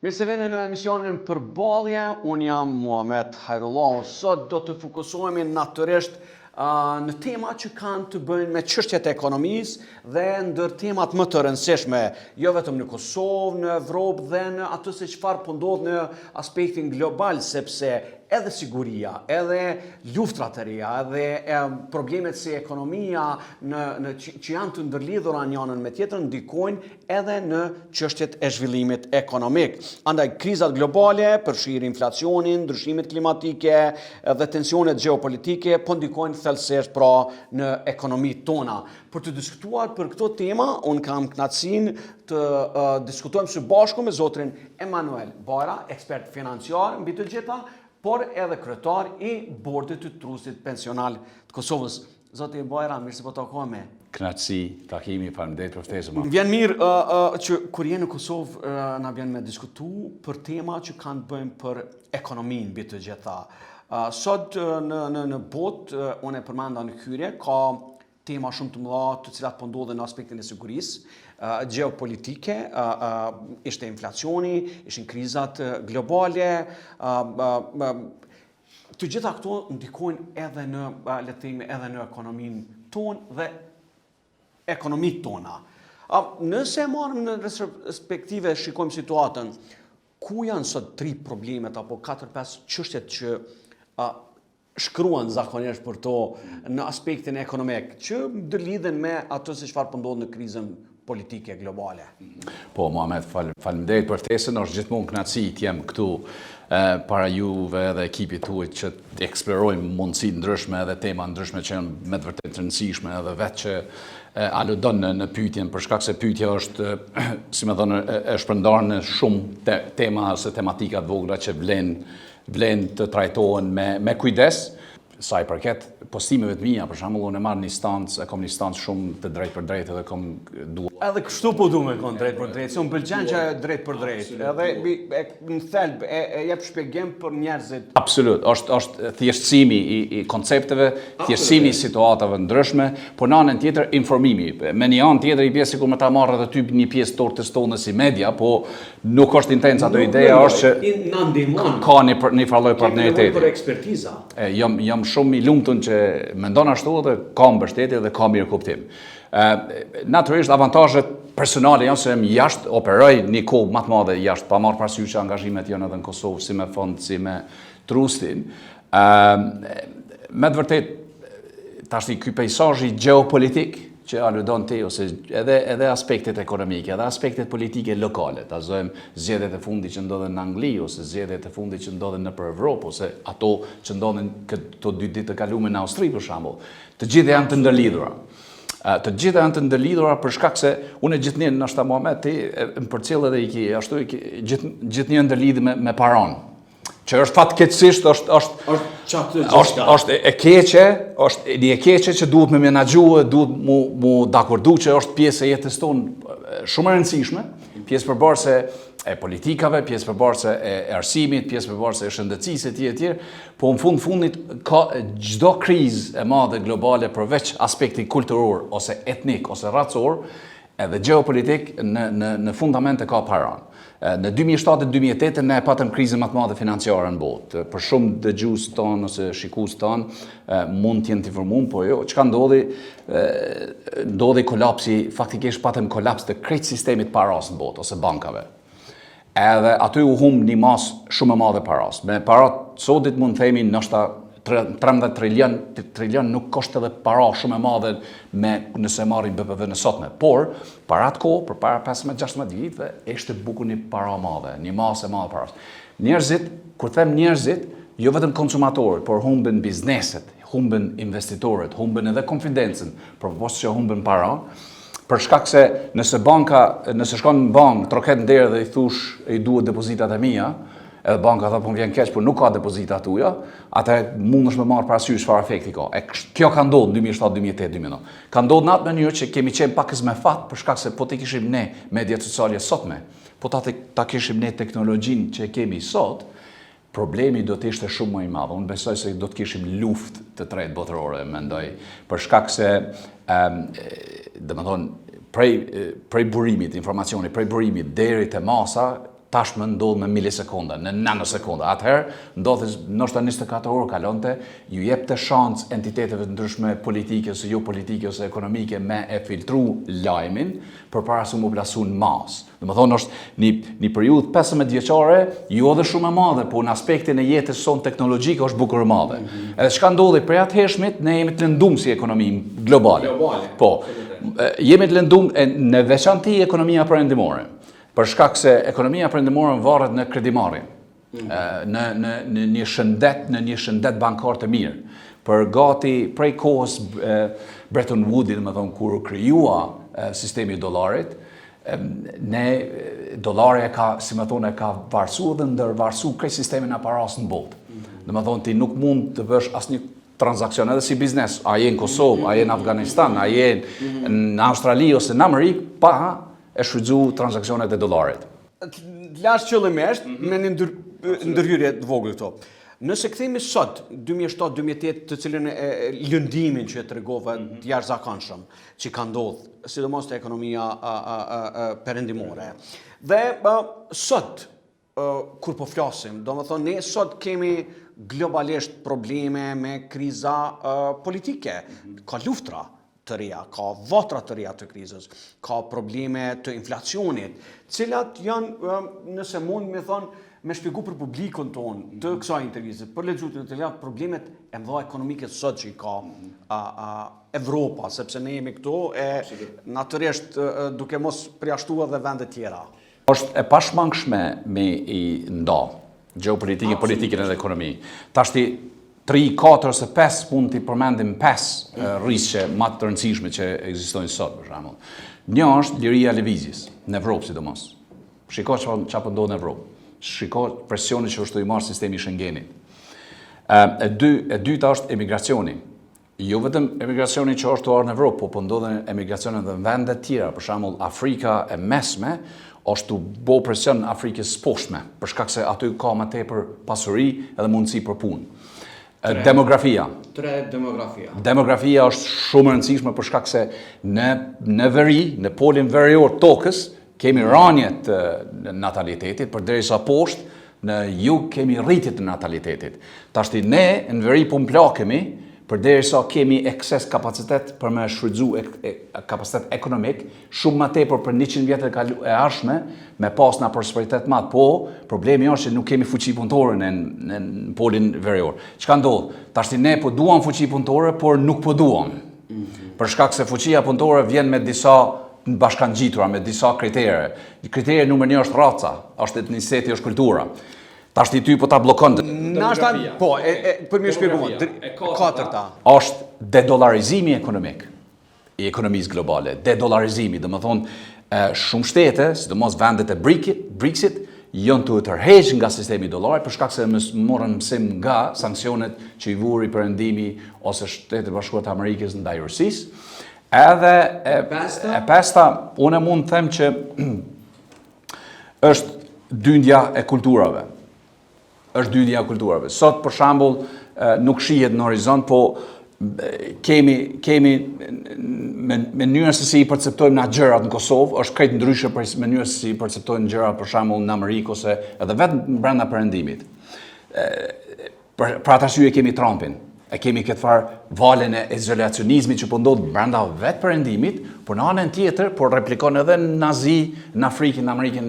Mirë se vini në emisionin Përballje, unë jam Muhamet Hajrullahu. Sot do të fokusohemi natyrisht në tema që kanë të bëjnë me çështjet e ekonomisë dhe ndër temat më të rëndësishme, jo vetëm në Kosovë, në Evropë dhe në atë se çfarë po ndodh në aspektin global, sepse edhe siguria, edhe luftrat e reja, edhe problemet si ekonomia që janë të ndërlidhura njënën me tjetrën ndikojnë edhe në çështjet e zhvillimit ekonomik. Andaj krizat globale, përfshirë inflacionin, ndryshimet klimatike dhe tensionet gjeopolitike po ndikojnë thellësisht pra në ekonomitë tona. Për të diskutuar për këto tema, unë kam kënaqësinë të diskutojmë së bashku me zotrin Emanuel Bajra, ekspert financiar mbi të gjitha, por edhe kryetar i bordit të trusit pensional të Kosovës. Zoti Bajra, mirë se po takohemi. Kënaqësi, takimi, faleminderit për ftesën. Vjen mirë që kur je në Kosovë na vjen me diskutu për tema që kanë të bëjnë për ekonominë mbi të gjitha. Sot në botë, unë e përmenda në hyrje, ka tema shumë të mëdha të cilat po ndodhen në aspektin e sigurisë, gjeopolitike, ishte inflacioni, ishin krizat globale, të gjitha këto ndikojnë edhe në, le të themi, edhe në ekonominë tonë dhe ekonomitë tona. Nëse marrim në retrospektive shikojmë situatën, ku janë sot 3 problemet apo 4-5 çështjet që shkruan zakonisht për to në aspektin ekonomik, që ndërlidhen me ato se çfarë po ndodh në krizën politike globale. Po, Muhamet, faleminderit për ftesën, është gjithmonë kënaqësi të jem këtu para juve dhe ekipit tuaj që të eksplorojmë mundësi ndryshme dhe tema ndryshme që janë me të vërtetë të rëndësishme edhe vetë që aludon në pyetjen, për shkak se pyetja është, si më thonë, e shpërndarë në shumë tema ose tematika të vogla që vlen të trajtohen me kujdes. Sa i përket postimeve të mia, për shembull, unë marr një instancë, kam një instancë shumë të drejtë për drejtë dhe kam dua. Edhe kështu po duam me kon drejt për drejt, se unë pëlqen që drejt për drejt. Edhe në thelb e jep shpjegim për njerëzit. Absolut, është thjeshtësimi i koncepteve, thjeshtësimi i situatave ndryshme, por në anën tjetër informimi. Me një anë tjetër i pjesë sikur më ta marrë edhe ty një pjesë tortës tonë si media, po nuk është intenca ato ideja është që na ndihmon. Ka një farloj partneriteti. Për ekspertiza. Jam shumë i lumtur që mendon ashtu dhe ka mbështetje dhe ka mirë kuptim. Natyrisht avantazhet personale janë se jashtë operoj një kohë më të madhe jashtë, pa marrë parasysh që angazhimet janë edhe në Kosovë si me fond, si me trustin. Me të vërtetë tash ky peizazhi gjeopolitik që aludon ti, ose edhe aspektet ekonomike, edhe aspektet politike lokale. Ta zojmë zgjedhjet e fundit që ndodhen në Angli, ose zgjedhjet e fundit që ndodhen nëpër Evropë, ose ato që ndodhen këto 2 ditë të kaluara në Austri, për shembull. Të gjitha janë të ndërlidhura. Të gjitha janë të ndërlidhura për shkak se unë gjithnjë ndoshta Muhamet ti më përcjell edhe ashtu gjithnjë ndërlidhet me paron. Që është fatkeqësisht është e keqe, është një e keqe që duhet me menaxhue, duhet mu dakordu që është pjesë e jetës tonë shumë e rëndësishme, pjesë përbërëse e politikave, pjesë përbërëse e arsimit, pjesë përbërëse e shëndetësisë etj. Po në fundit ka çdo krizë e madhe globale përveç aspekti kulturor ose etnik ose racor, edhe gjeopolitik në fundamente ka paran. Në 2007-2008 ne patëm krizën më të madhe financiare në botë. Për shumë dëgjues tonë ose shikues tonë mund të jenë të informuar, po jo, çka ndodhi? Ndodhi kolapsi, faktikisht patëm kolaps të krejt sistemit paras në botë ose bankave. Edhe aty u humb një masë shumë e madhe paras. Me parat sotit mund të themi ndoshta 13 trilion nuk kostë edhe para shumë e madhe nëse marrim BPV në sotme. Por, para atë kohë, për para 15-16 viteve, ishte bukur një para madhe, një masë e madhe paras. Njerëzit, kur them njerëzit, jo vetëm konsumatorët, por humbin bizneset, humbin investitorët, humbin edhe konfidencën, për poshtë që humbin para, për shkak se nëse shkon në bankë, troket në derë dhe i thush i duhet depozitat e mia, edhe banka tha po më vjen keq, por nuk ka depozita tuaja, atë mundesh me marrë parasysh çfarë efekti ka. Kjo ka ndodhur në 2007, 2008, 2009. Ka ndodhur në atë mënyrë që kemi qenë pakës me fat për shkak se po të kishim ne mediat sociale sotme, po ta kishim ne teknologjinë që kemi sot, problemi do të ishte shumë më i madh. Unë besoj se do të kishim luftë të tretë botërore, mendoj, për shkak se domethënë prej burimit, informacioni prej burimit deri te masa tashmë ndodh me milisekonda, në nanosekonda. Atëherë ndodhë ndoshta 24 orë kalonte, ju jep të shans entiteteve të ndryshme politike ose jo politike ose ekonomike me e filtru lajmin përpara se mu plasu në mas. Domethënë është një periudhë 15 vjeçare, jo edhe shumë e madhe, po në aspektin e jetës son teknologjike është bukur e madhe. Edhe çka ndodhi prej atëhershmit, ne jemi të lëndum si ekonomi globale. Po, jemi të lëndum në veçanti ekonomia perëndimore. Për shkak se ekonomia perëndimore varet në kredimarrje, në një shëndet bankar të mirë. Për gati prej kohës Bretton Woods, domethënë kur u krijua sistemi i dollarit, dollari ka varsu dhe ndërvarsu krejt sistemin e paras në botë. Domethënë ti nuk mund të bësh asnjë transakcion edhe si biznes, a je në Kosovë, a je në Afganistan, a je në Australi ose në Amerikë, pa e shfrytzu transakcionet e dollarit. Lash qëllimisht me një ndërhyrje të vogël këto. Nëse kthehemi sot, 2007-2008, të cilën lëndimin që e tregova të jashtëzakonshëm që ka ndodhur, sidomos te ekonomia perëndimore. Dhe sot kur po flasim, domethënë ne sot kemi globalisht probleme me kriza politike, ka luftra të reja, ka vatra të reja të krizës, ka probleme të inflacionit, cilat janë, nëse mund me thonë, me shpjegu për publikun tonë të kësaj interviste, për lexuesit të cilat problemet e mëdha ekonomike sot që ka Evropa, sepse ne jemi këtu e natyrisht duke mos përjashtuar edhe vende tjera. Është e pashmangshme me i nda gjeopolitikën, politikën edhe ekonomi. Tashti 3, 4 ose 5 mund t'i përmendim 5 rrisqe më të rëndësishme që ekzistojnë sot, për shembull. Një është liria e lëvizjes, në Evropë sidomos. Shiko çfarë po ndodh në Evropë. Shiko presionin që është i marrë sistemi Schengenit. E dyta është emigracioni. Jo vetëm emigracioni që është në Evropë, po ndodhen emigracione në vende të tjera, për shembull Afrika e Mesme, është të bo presion në Afrikës poshtme, për shkak se aty ka më tepër pasuri edhe mundësi për punë. Demografia. Demografia është shumë e rëndësishme për shkak se në veri, në polin verior tokës, kemi rënje të natalitetit, përderisa poshtë në jug kemi rritje të natalitetit. Tashti ne në veri po mplakemi, përderisa kemi ekses kapacitet për me shfrytzu kapacitet ekonomik, shumë më tepër për 100 vjetë e arshme, me pas në prosperitet madh, po problemi është që nuk kemi fuqi punëtore në polin verior. Çka ndodh? Tashti ne po duam fuqi punëtore, por nuk po duam. Për shkak se fuqia punëtore vjen me disa bashkangjitura, me disa kritere. Kriteri numër 1 është raca, është etniciteti, është kultura. Tashti ty po ta bllokon. Po, për më shpjeguar. Katërta. Është dedollarizimi ekonomik i ekonomisë globale. Dedollarizimi, domethënë shumë shtete, sidomos vendet e BRICS-it, janë të tërheqë nga sistemi dollarit për shkak se morën mësim nga sanksionet që i vuri Perëndimi ose Shtetet e Bashkuara të Amerikës ndaj Rusisë. Edhe e pesta, unë mund të them që është dyndja e kulturave. Sot, për shembull, nuk shihet në horizont, po kemi mënyrën se si i perceptojmë na gjërat në Kosovë, është krejt ndryshe për mënyrën se si i perceptojmë gjërat për shembull në Amerikë ose edhe vetë brenda Perëndimit. Për atë arsye kemi Trumpin. E kemi këtë farë valen e izolacionizmit që po ndodh brenda vetë Perëndimit, por në anën tjetër, por replikon edhe në Nazi, në Afrikën, në Amerikën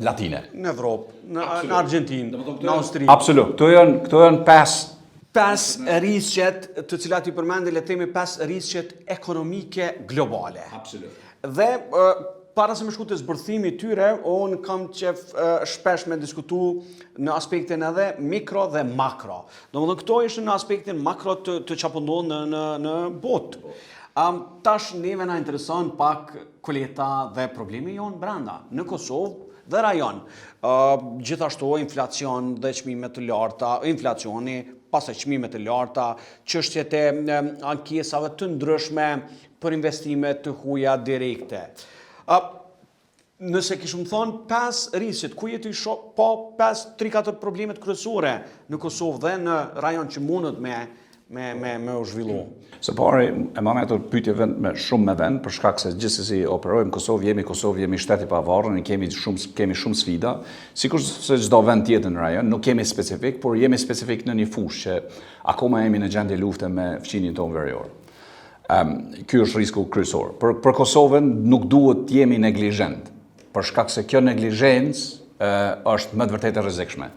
Latine. Në Evropë, në Argjentinë, në Austri. Absolut. Këto janë 5 rrisqet të cilat i përmendi, le të themi 5 rrisqet ekonomike globale. Absolut. Dhe para se me shku të zbërthimi tyre, unë kam qef shpesh me diskutu në aspektin edhe mikro dhe makro. Domethënë këto ishin në aspektin makro të çfarë po ndodh në botë. Tash neve na intereson pak kuleta dhe problemi jonë brenda. Në Kosovë dhe rajon, gjithashtu inflacion dhe çmime të larta, inflacioni, pastaj çmime të larta, çështjet e ankesave të ndryshme për investime të huaja direkte. Nëse kishëm thonë 5 rrisqet, ku jeti po 3-4 problemet kryesore në Kosovë dhe në rajon që mundet me me u zhvillu? Së pari, e ma me të pyetje shumë me vend, për shkak se gjithsesi operojmë Kosovë, jemi shteti pa varën, kemi shumë sfida, sikur se çdo vend tjetër në rajon, nuk kemi specifik, por jemi specifik në një fushë që akoma jemi në gjendje lufte me fqinjin tonë verior. Ky është risku kryesor. Për Kosovën nuk duhet jemi neglizhent, për shkak se kjo neglizhencë është më të vërtetë e rrezikshme.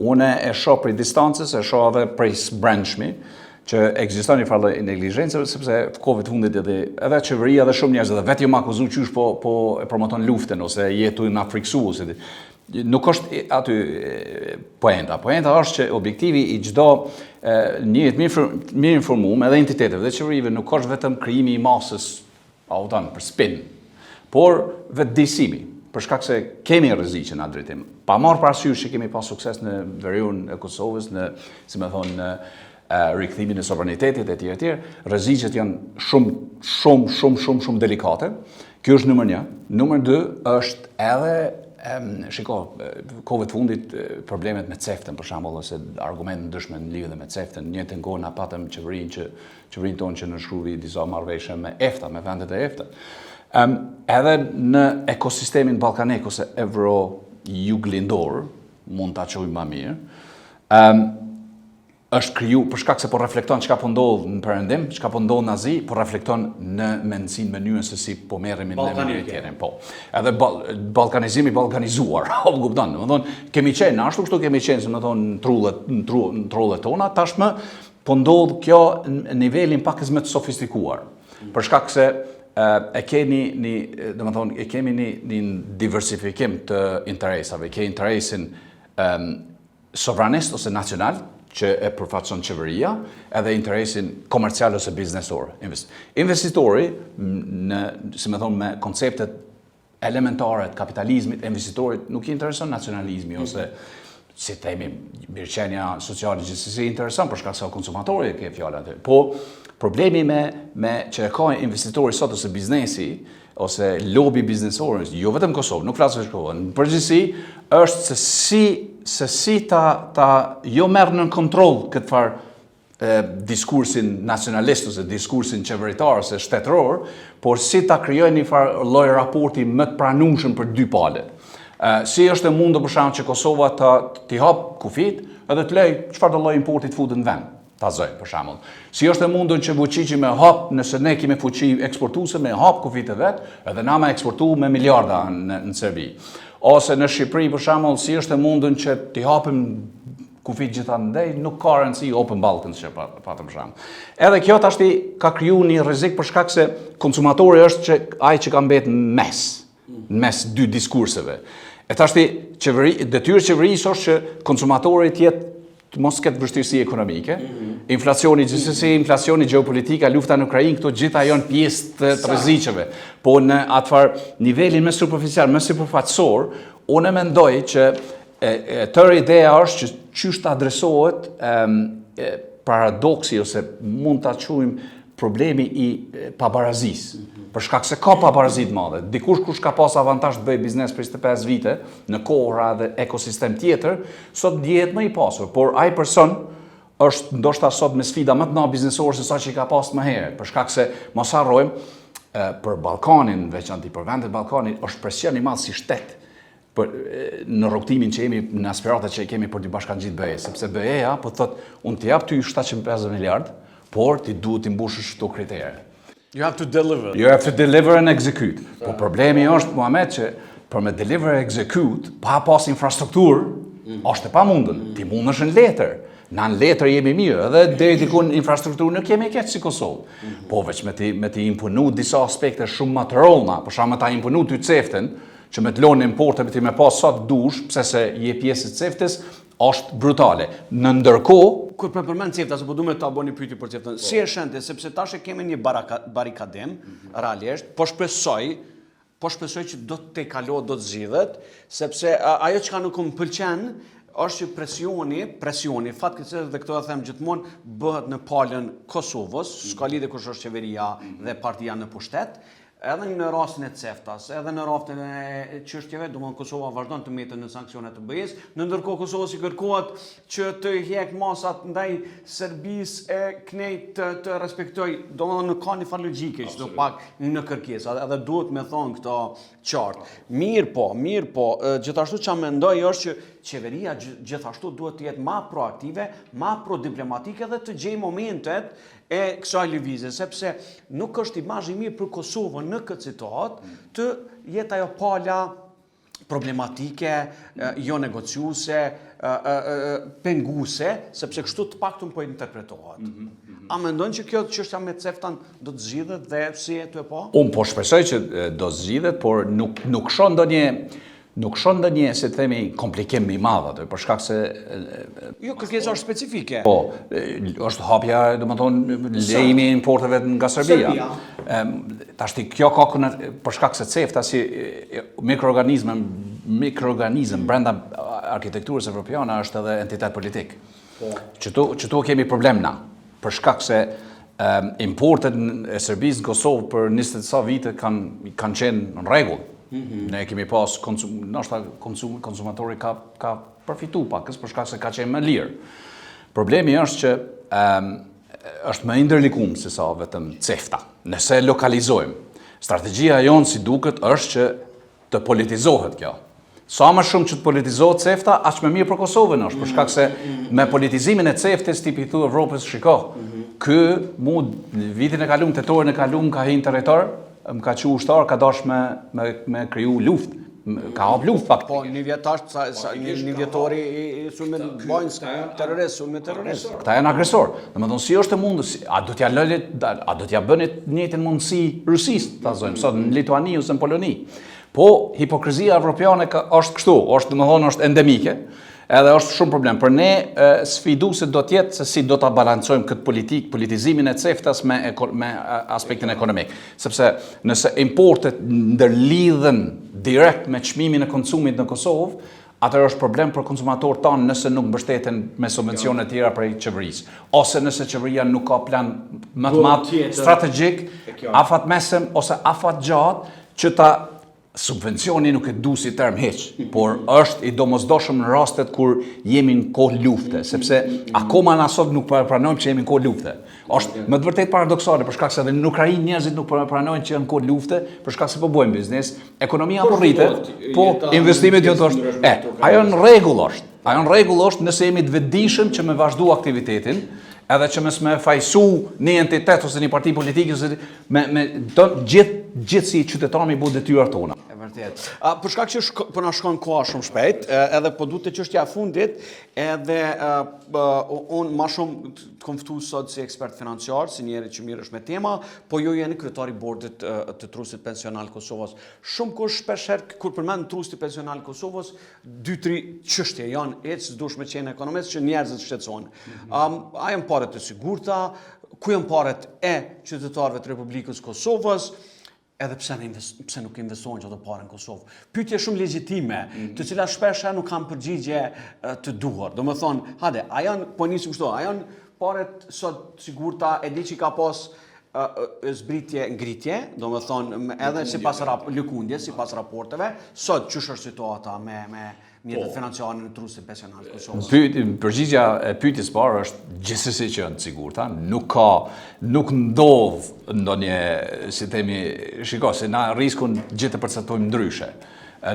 Unë e shoh prej distancës, e shoh edhe prej brendshmi, që ekziston një farë neglizhencë, sepse kohëve të fundit edhe qeveria dhe shumë njerëz, edhe vetë jo më akuzu qysh po e promoton luftën ose jetu na friksu ose nuk është aty poenta. Poenta është që objektivi i çdo njëri mirë informuar edhe entiteteve dhe qeverive nuk është vetëm krijimi i masës për spin, por vetëdijsimi. Për shkak se kemi rreziqe në atë drejtim. Pa marrë parasysh që kemi pas sukses në veriun e Kosovës, në, si më thonë, në rikthimin e sovranitetit e tjerë, rreziqet janë shumë delikate. Kjo është numër 1. Numër 2 është edhe kohëve të fundit problemet me CEFTA-n për shembull ose argumente ndryshme në lidhje me CEFTA-n. Në njëjtën kohë na patëm qeverinë tonë që nënshkrui disa marrëveshje me EFTA, me vendet e EFTA. Edhe në ekosistemin ballkanik ose euro-juglindor, mund ta quajmë më mirë, është kriju për shkak se po reflekton çka po ndodh në perëndim, çka po ndodh në Azi, po reflekton në mendsinë mënyrën se si po merremi me njëri-tjetrin. Po. Edhe ballkanizimi ballkanizuar, kupton? Domethënë kemi qenë ashtu kështu kemi qenë, domethënë në trullet tona, tashmë po ndodh kjo në nivelin pak më të sofistikuar. Për shkak se e kemi një diversifikim të interesave, ke interesin sovranist ose nacional, që e përfaqëson qeveria, edhe interesin komercial ose biznesor. Investitori, me konceptet elementare të kapitalizmit, investitorit nuk I intereson nacionalizmi ose si themi mirëqenia sociale gjithsesi intereson për shkak se konsumatori ke fjalën aty. Po problemi me që e ka investitori sot ose biznesi ose lobi biznesor, jo vetëm Kosovë, nuk flas për Kosovën, në përgjithësi është se si ta jo merr në kontroll këtë farë diskursin nacionalist ose diskursin qeveritar ose shtetëror, por si ta krijojnë një farë lloj raporti më të pranueshëm për dy palët. Si është e mundur për shkak që Kosova t'i hap kufit edhe të lej çfarëdo lloj importi të futet në vend. Ta zoj, për shembull. Si është e mundur që fuqiqi me hap, nëse ne kemi fuqi eksportuese me hap kufit e vet, edhe na me eksportu me miliarda në Serbi. Ose në Shqipëri, për shembull, si është e mundur që t'i hapim kufit gjithandej, nuk ka rëndësi Open Balkans që patëm shembull. Edhe kjo tashti ka kriju një rrezik për shkak se konsumatori është ai që ka mbetë në mes dy diskurseve. E tashti detyrë qeverisë është që konsumatori të jetë të mos ketë vështirësi ekonomike, inflacioni gjithsesi, inflacioni gjeopolitika, lufta në Ukrainë, këto gjitha janë pjesë të rreziqeve. Po në atëfar nivelin më superficial, më sipërfaqësor, unë mendoj që tërë ideja është që çysh të adresohet paradoksi ose mund ta quajmë problemi I pabarazisë. Për shkak se ka pabarazi të madhe. Dikush kush ka pas avantazh të bëjë biznes për 25 vite në kohra dhe ekosistem tjetër, sot dihet më I pasur, por ai person është ndoshta sot me sfida më të madhe biznesore se sa që I ka pas më herët, për shkak se mos harrojmë për Ballkanin, veçanti për vendet e Ballkanit, është presion I madh si shtet në rrugtimin që jemi në aspiratat që kemi për të bashkangjitur BE, sepse BE-ja po thotë unë të jap ty 750 miliard, por ti duhet të mbushësh këto kritere. You have to deliver. You have to deliver and execute. Po problemi është, Muhamet, që për me deliver and execute, pa pas infrastrukturë, është e pamundën. Ti mundesh në letër. Na në letër jemi mirë, edhe deri diku në infrastrukturë nuk kemi keq si Kosovë. Po veç me ti imponu disa aspekte shumë më të rëllna, për shkak me ta imponu ty CEFTA-n, që me të lonë importe me ti me pas sa të dush, pse se je pjesë e CEFTA-s, është brutale. Në ndërkohë, kur përmend CEFTA, se po duhet ta bëni pyetje për CEFTA. Si e shente, sepse tash e kemi një barikadim, realisht, po shpresoj që do të kalohet, do të zgjidhet, sepse ajo çka nuk më pëlqen është që presioni, fatkeqësisht dhe këto e them gjithmonë, bëhet në palën Kosovës, s'ka lidhje kush është qeveria dhe partia në pushtet, edhe në rastin e CEFTA-s, edhe në rastin e çështjeve, domethënë Kosova vazhdon të metën në sanksionet të BE-s, në ndërkohë Kosova si kërkohet që të hjek masat ndaj Serbisë e knej të respektoj, domethënë ka një farë logjike që do pak në kërkesa, edhe duhet me thonë këto qartë. Mirë po, gjithashtu që mendoj është që qeveria gjithashtu duhet të jetë ma proaktive, ma prodiplomatike dhe të gjej momentet e kësaj lëvizje, sepse nuk është imazh i mirë për Kosovën në këtë situatë të jetë ajo pala problematike, jo negociuese, penguese, sepse kështu të paktën po interpretohet. A mendon që kjo çështja me CEFTA-n do të zgjidhet dhe si e tu e po? Unë po shpresoj që do zgjidhet, por nuk shoh ndonjë se të themi komplikim i madh atë, për shkak se jo kërkesa është specifike. Po, është hapja, domethënë lejimi i importeve nga Serbia. Tashti kjo ka për shkak se CEFTA si mikroorganizëm brenda arkitekturës evropiane është edhe entitet politik. Çto kemi problem na, për shkak se importet e Serbisë në Kosovë për 20 sa vite kanë qenë në rregull. Ne kemi pas konsumatori ka përfitu pakës për shkak se ka qenë më lirë. Problemi është që është më ndërlikuar se sa vetëm CEFTA. Nëse lokalizojmë, strategjia jonë si duket është që të politizohet kjo. Sa më shumë që të politizohet CEFTA, aq më mirë për Kosovën është, për shkak se me politizimin e CEFTA-s tipi thu Evropës shiko. Ky mu vitin e kaluar, tetorin e kaluar ka hyrë territor, më ka qenë ushtar, ka dash me kriju luftë. Ka hap luftë fakt. Po, një vjetori i sulmit bojnë terrorist, sulmit terrorist. Këta janë agresor. Domethënë si është e mundur, a do t'ja bëni të njëjtën mundësi Rusisë, ta thojmë, sot në Lituani ose në Poloni. Po, hipokrizia evropiane është kështu, domethënë është endemike. Edhe është shumë problem. Për ne, sfiduese do t'jetë se si do t'a balancojmë këtë politizimin e CEFTA-s me aspektin ekonomik. Sepse nëse importet ndërlidhen direkt me çmimin e konsumit në Kosovë, atër është problem për konsumatorët tanë nëse nuk mbështeten me subvencione tjera prej qeverisë. Ose nëse qeveria nuk ka plan më të madh strategjik, afat mesëm ose afat gjatë që ta subvencioni nuk e du si term heq, por është i domosdoshëm në rastet kur jemi në kohë lufte, sepse akoma na sot nuk pranojmë që jemi në kohë lufte. Është më të vërtet paradoksale, për shkak se edhe në Ukrainë njerëzit nuk pranojnë që janë në kohë lufte, për shkak se po bëjmë biznes, ekonomia po rritet, po investimet janë thoshtë. Ajo në rregull është. Ajo në rregull është nëse jemi të vetëdijshëm që me vazhdu aktivitetin, edhe që mësë me fajsu një entitet ose një parti politike, ose me gjithë si qytetarë me bu detyrat tona. Vërtet. Për shkak që po na shkon koha shumë shpejt, edhe po duhet të çështja e fundit, edhe unë më shumë të kom ftuar sot si ekspert financiar, si njëri që mirësh me tema, po ju jeni kryetari i bordit të Trusit Pensional Kosovës. Shumë kush shpeshherë kur përmend Trusi Pensional Kosovës, 2-3 çështje janë s'dush me qenë ekonomist që njerëzit shqetësohen. A janë paret e sigurta, ku janë paret e qytetarëve të Republikës Kosovës, edhe pse nuk investohen që të parë në Kosovë. Pyetje shumë legjitime, të cilat shpesh nuk kanë përgjigje të duhur. Do më thonë, hade, a janë, po nisim kështu, a janë paret sot sigurta, e di që ka pas zbritje ngritje, do më thonë, edhe si pas lëkundje, si pas raporteve, sot ç'është është situata me mjetet financiare në Trusin Pensional të Kosovës. Përgjigja e pyetjes parë është gjithsesi që janë të sigurta, nuk ndodh ndonjë, si themi, shiko, se na riskun gjithë të përcaktojmë ndryshe.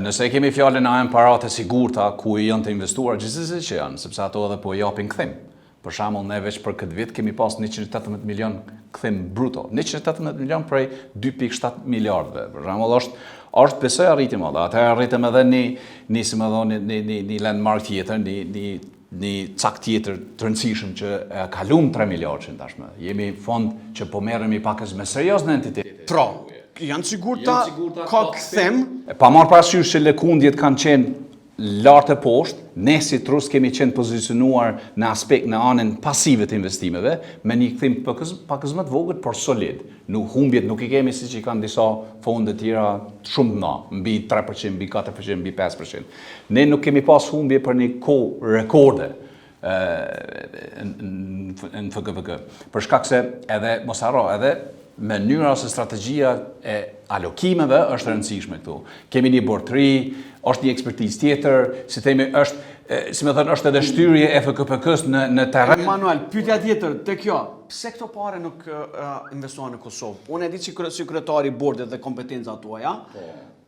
Nëse kemi fjalën a janë paratë e sigurta ku janë të investuar, gjithsesi që janë, sepse ato edhe po japin kthim. Për shembull, ne veç për këtë vit kemi pas 118 milion kthim bruto. 118 milion prej 2.7 miliardëve. Për shembull, është besoj arritim madh. Atë arritëm edhe një landmark tjetër, një cak tjetër të rëndësishëm që kalum 3 miliardë tashmë. Jemi fond që po merremi pakës me serioz në entitetin. Pra, janë sigurta, ka kthim. Pa marrë parasysh që lëkundjet kanë qenë lartë e poshtë, ne si Trus kemi qenë pozicionuar në aspekt në anën pasive të investimeve, me një kthim pakës më të vogël, por solid. Humbjet nuk I kemi si që I kanë disa fonde tjera shumë na, mbi 3%, mbi 4%, mbi 5%. Ne nuk kemi pas humbje për një kohë rekorde në FKVK. Për shkak se edhe mos harro, edhe mënyra ose strategjia e alokimeve është e rëndësishme këtu. Kemi një bordëri, është një ekspertizë tjetër, si themi është edhe shtyrje e FKPK-s në terren. Manuel, pyetja tjetër te kjo, pse këto pare nuk investohen në Kosovë? Unë e di si kryetari i bordit dhe kompetencat tuaja,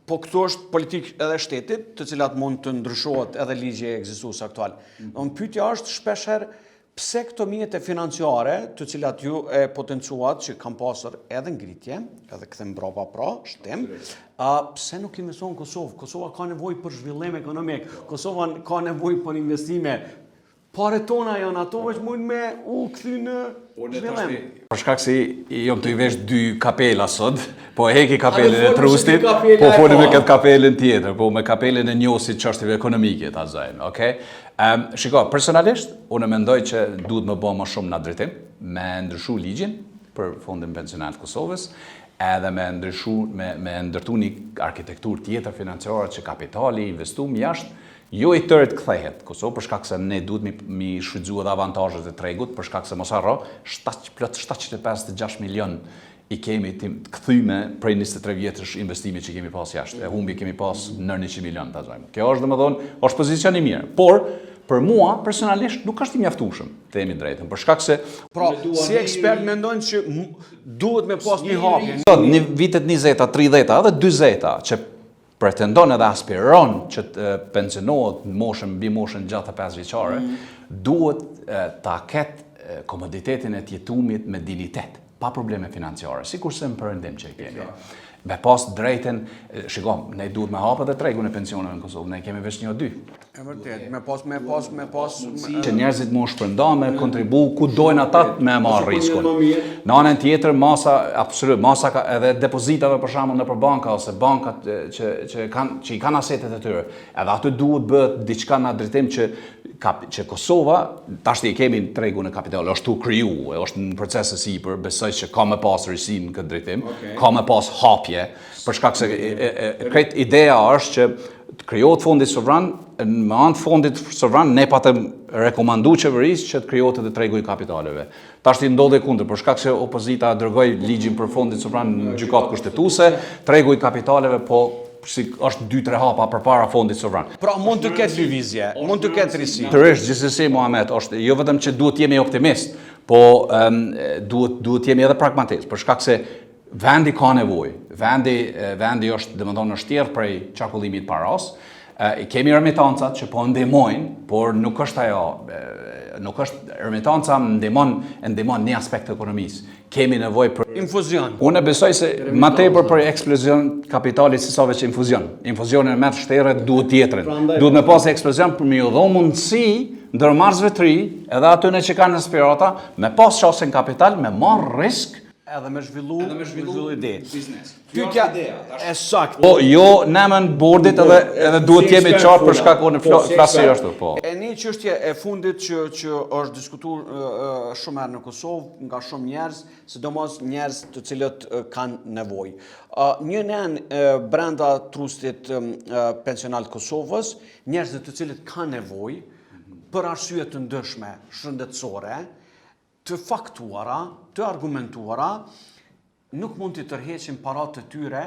po këtu është politikë edhe shtetit, të cilat mund të ndryshohet edhe ligji ekzistues aktual. Pyetja është shpeshherë pse këto mjete financiare, të cilat ju e potencuat që kam pasur edhe ngritje, edhe kthem mbrapa pra, shtem, pse nuk investohen në Kosovë? Kosova ka nevojë për zhvillim ekonomik, Kosova ka nevojë për investime. Pare tona janë ato që mund me u kthy në zhvillim. Për shkak se jam të i vesh 2 kapela sot, po e heki kapelën e trustit, po folim me këtë kapelën tjetër, po me kapelën e njohësit çështjeve ekonomike ta zajmë, okay? Shiko, personalisht, unë mendoj që duhet më bëj më shumë në drejtim, me ndryshu ligjin për Fondin Pensional të Kosovës, edhe me ndërtu një arkitektur tjetër financiare që kapitali investum jashtë, jo i tërët kthehet Kosovë, për shkak se ne duhet mi shfrytëzu edhe avantazhet e tregut, për shkak se mos harro, plot 756 milion i kemi të kthyme prej 23 vjetësh investime që kemi pas jashtë. E humbi kemi pas në 100 milion ta zojmë. Kjo është domethënë, është pozicion i mirë. Por për mua personalisht nuk është i mjaftueshëm, themi drejtën, për shkak se si ekspert mendojnë që duhet me pas një hapje. Në vitet 20-a, 30-a edhe 40-a që pretendon edhe aspiron që të pensionohet në mbi moshën gjatë 5 vjeçare, duhet ta ketë komoditetin e jetumit me dignitet, pa probleme financiare, sikurse në perëndim që kemi. Me pas drejten, shikom, ne duhet me hapë dhe tregun e pensioneve në Kosovë, ne kemi veç 1 o 2. E vërtet, me pas... Që njerëzit mu shpërnda me kontribu ku dojnë ata me marrë riskun. Në anën tjetër, masa edhe depozitave për shembull nëpër banka ose bankat që i kanë asetet e tyre. Edhe aty duhet bëhet diçka në drejtim që Kosova, tashti i kemi tregun e kapital, është tu kriju, është në proces e sipër, besoj që ka me pas rësi në këtë drejtim, ka me pas hapje, për shkak se krejt ideja është që të krijohet fondi sovran, me anë fondit sovran ne patëm rekomandu qeverisë që të krijohet edhe tregu i kapitaleve. Tashti ndodhe kundër, për shkak se opozita dërgoi ligjin për fondin sovran në gjykatë kushtetuese, tregu i kapitaleve po si është 2-3 hapa përpara fondit sovran. Pra mund të ketë lëvizje, mund të ketë risi. Tërësh gjithsesi Muhamet, është jo vetëm që duhet jemi optimist, po duhet jemi edhe pragmatist, për shkak se vendi ka nevojë. Vendi është, domethënë, është tjerë prej çarkullimit paras. Kemi remitancat që po ndihmojnë, por nuk është ajo, nuk është remitanca ndihmon një aspekt të ekonomisë. Kemi nevojë për infuzion. Unë besoj se më tepër për eksplozion kapitalit se sa veç infuzion. Infuzionin e merr shteret duhet tjetrin. Duhet me pas eksplozion për me u dhënë mundësi ndërmarrësve të ri, edhe atyre që kanë aspirata, me pas çështën kapital, me marr risk edhe me zhvillu ide. Pyetja e saktë. Po jo nemën bordit edhe duhet jemi qartë për shkak unë flasë ashtu, po. E një çështje e fundit që është diskutuar shumë herë në Kosovë nga shumë njerëz, sidomos njerëz të cilët kanë nevojë. Një anë brenda trustit pensional të Kosovës, njerëz të cilët kanë nevojë për arsye të ndryshme shëndetësore, të faktuara, të argumentuara, nuk mund të tërheqin paratë të tyre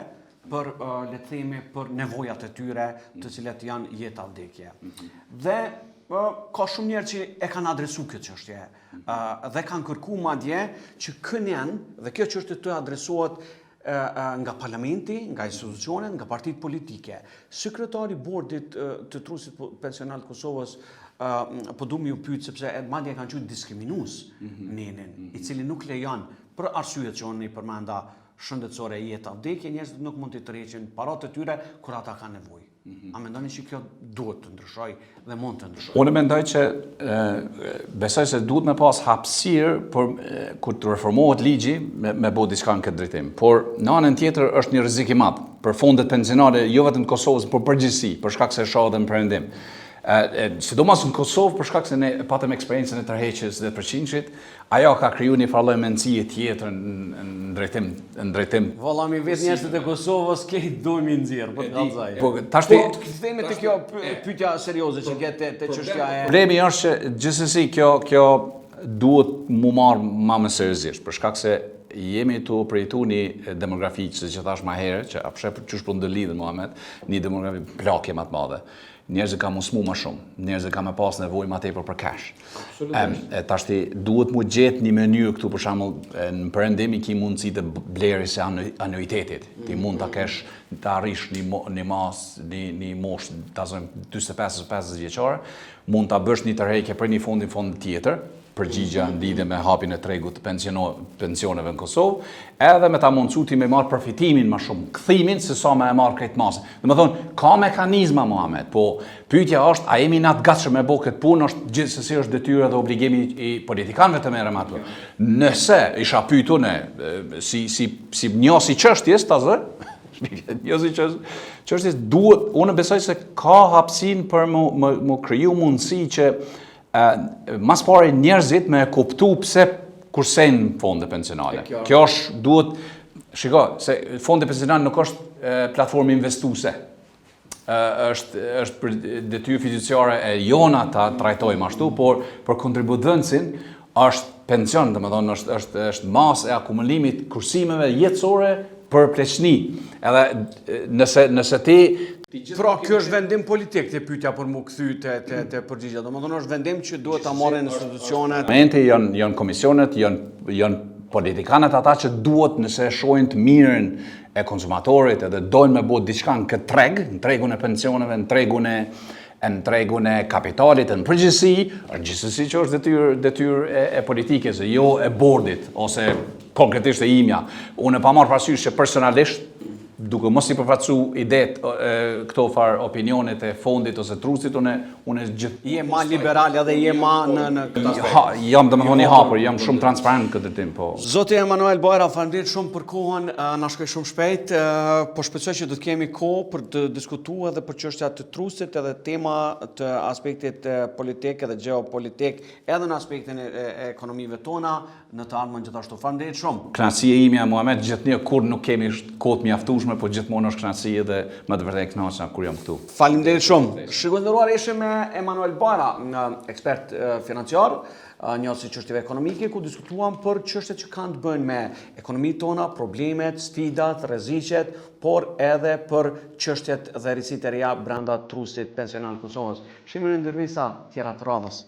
për, le të themi, për nevojat e tyre, të cilat janë jeta vdekje. Dhe ka shumë njerë që e kanë adresu këtë çështje dhe kanë kërku madje që kënjen dhe kjo çështje të adresohet nga parlamenti, nga institucionet, nga partitë politike. Sekretari i bordit të trusit pensional të Kosovës po du mi u pyet sepse madje kanë qenë diskriminues nenin, i cili nuk lejon për arsyet që unë i përmenda shëndetësore jeta vdekje, njerëzit nuk mund të tërheqin paratë të tyre kur ata kanë nevojë. A mendoni që kjo duhet të ndryshoj dhe mund të ndryshoj? Unë mendoj që besoj se duhet me pas hapësirë për kur të reformohet ligji me bëu diçka në këtë drejtim. Por në anën tjetër është një rrezik i madh për fondet pensionale jo vetëm të Kosovës, por përgjithësi, për shkak se shoh edhe në perëndim. Sidomos në Kosovë, për shkak se ne patëm eksperiencën e tërheqjes dhe përqindshit, ajo ka kriju një farë mendësie tjetër në drejtim. Valla mi vetë njerëzit e Kosovës këtë dojmë i nxjerr, po të kallëzaj. Po tashti të kthehemi te kjo pyetja serioze që gjet te çështja e. Problemi është që gjithsesi kjo duhet mu marë ma më seriozisht, për shkak se jemi të përjetu një demografi që thash ma herë, që apshe për qysh për ndërlidhen, Muhamet, një demografi plakje ma të madhe. Njerëzit ka musmu ma shumë, njerëzit ka me pas nevoj ma tepër për cash. Tashti duhet mu gjetë një mënyrë këtu, për shembull, në perëndim ki mundësi të blerjes së anuitetit. Ti mund ta kesh, ta arrish një moshë, ta zojmë 45-50 vjeçare, mund ta bësh një tërheqje për një fond tjetër, përgjigja në lidhje me hapjen e tregut të pensioneve në Kosovë, edhe me ta mundësu ti me marrë përfitimin më shumë, kthimin se sa me e marrë krejt masë. Domethënë, ka mekanizma, Muhamet, po pyetja është, a jemi na të gatshëm me bë këtë punë, është gjithsesi është detyrë dhe obligimi i politikanëve të merren ato. Nëse isha pyetur ne si njosi çështjes ta zë, njosi çështjes duhet, unë besoj se ka hapësinë për më kriju mundësi që mas pari njerëzit me kuptu pse kursejnë fonde pensionale. Kjo është duhet, shiko, se fonde pensionale nuk është platformë investuese. Është për detyrë fiduciare e jona ta trajtojmë ashtu, por për kontributësin është pension, domethënë është masë e akumulimit kursimeve jetësore për pleqni. Edhe nëse ti Pra, kjo është vendim politik të pyetja për mu kthy të përgjigja. Domethënë është vendim që duhet ta marrin institucionet. Parlamenti janë komisionet, janë politikanët ata që duhet nëse shohin të mirën e konsumatorit edhe dojnë me bëu diçka në këtë treg, në tregun e pensioneve, në tregun e kapitalit, në përgjithësi që është detyrë e politikës, jo e bordit ose konkretisht e imja. Unë pa marrë parasysh që personalisht duke mos i përfaqësu idetë këto farë opinionet e fondit ose trusit, unë gjithë... Je ma liberal edhe je ma në këtë aspekt. Jam domethënë i hapur, jam shumë transparent këtë tim, po. Zoti Emanuel Bajra, faleminderit shumë për kohën, na shkoi shumë shpejt, po shpresoj që do të kemi kohë për të diskutuar edhe për çështja të trusit edhe tema të aspektit politik edhe geopolitik, edhe në aspektin e ekonomive tona në të ardhmen gjithashtu. Faleminderit shumë. Kënaqësia ime, Muhamet, gjithnjë kur nuk kemi kohë të mjaftueshme, po gjithmonë është kënaqësi edhe më të vërtetë kënaqësa kur jam këtu. Faleminderit shumë. Shikuar ishim me Emanuel Bajra, ekspert financiar, njësi çështjeve ekonomike, ku diskutuam për çështjet që kanë të bëjnë me ekonominë tona, problemet, sfidat, rreziqet, por edhe për çështjet dhe rritësitë e reja brenda trusit pensional të Kosovës. Shihemi në ndërvisa tjera të radhës.